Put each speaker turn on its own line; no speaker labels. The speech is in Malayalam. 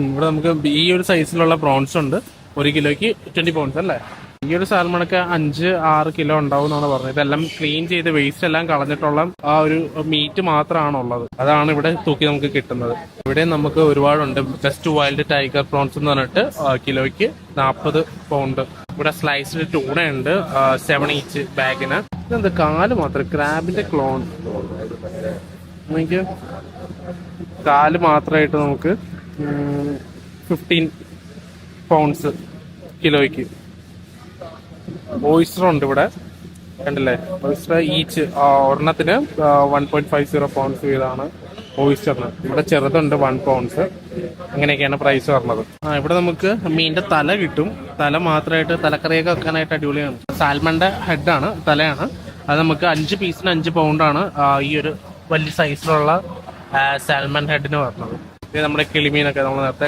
ഇവിടെ നമുക്ക് ഈ ഒരു സൈസിലുള്ള പ്രോൺസ് ഉണ്ട്. 1 കിലോയ്ക്ക് 20 പൗണ്ട്സ് അല്ലേ? ഈ ഒരു സാൽമണൊക്കെ 5-6 കിലോ ഉണ്ടാവും എന്നാണ് പറഞ്ഞത്. ഇതെല്ലാം ക്ലീൻ ചെയ്ത് വേസ്റ്റ് എല്ലാം കളഞ്ഞിട്ടുള്ള ആ ഒരു മീറ്റ് മാത്രമാണ് ഉള്ളത്. അതാണ് ഇവിടെ തൂക്കി നമുക്ക് കിട്ടുന്നത്. ഇവിടെ നമുക്ക് ഒരുപാടുണ്ട്. ബെസ്റ്റ് വൈൽഡ് ടൈഗർ പ്രോൺസ് എന്ന് പറഞ്ഞിട്ട് കിലോയ്ക്ക് 40 പൗണ്ട്. ഇവിടെ സ്ലൈസ്ഡ് ടൂണ ഉണ്ട് 7 ഈച്ച് ബാഗിന്. ഇതെന്താ കാല് മാത്രം, ക്രാബിന്റെ ക്ലോൺ. നമുക്ക് കാല് മാത്രമായിട്ട് നമുക്ക് 15 പൗണ്ട്സ് കിലോയ്ക്ക്. ഓയിസ്റ്റർ ഉണ്ട് ഇവിടെ, കണ്ടില്ലേ? ഓയിസ്റ്റർ ഈച്ച് ഒരെണ്ണത്തിന് 1.50 പൗണ്ട്സ് വീതമാണ് ഓയിസ്റ്ററിന്. ഇവിടെ ചെറുതുണ്ട് 1 പൗണ്ട്സ്. അങ്ങനെയൊക്കെയാണ് പ്രൈസ് പറഞ്ഞത്. ഇവിടെ നമുക്ക് മീനിന്റെ തല കിട്ടും. തല മാത്രമായിട്ട് തലക്കറിയൊക്കെ വെക്കാനായിട്ട് അടിപൊളിയാണ്. സാൽമണിന്റെ ഹെഡാണ്, തലയാണ്. അത് നമുക്ക് 5 പീസിന് 5 പൗണ്ടാണ് ഈ ഒരു വലിയ സൈസിലുള്ള സാൽമൺ ഹെഡിന് പറഞ്ഞത്. ഇത് നമ്മുടെ കിളിമീനൊക്കെ നമ്മൾ നേരത്തെ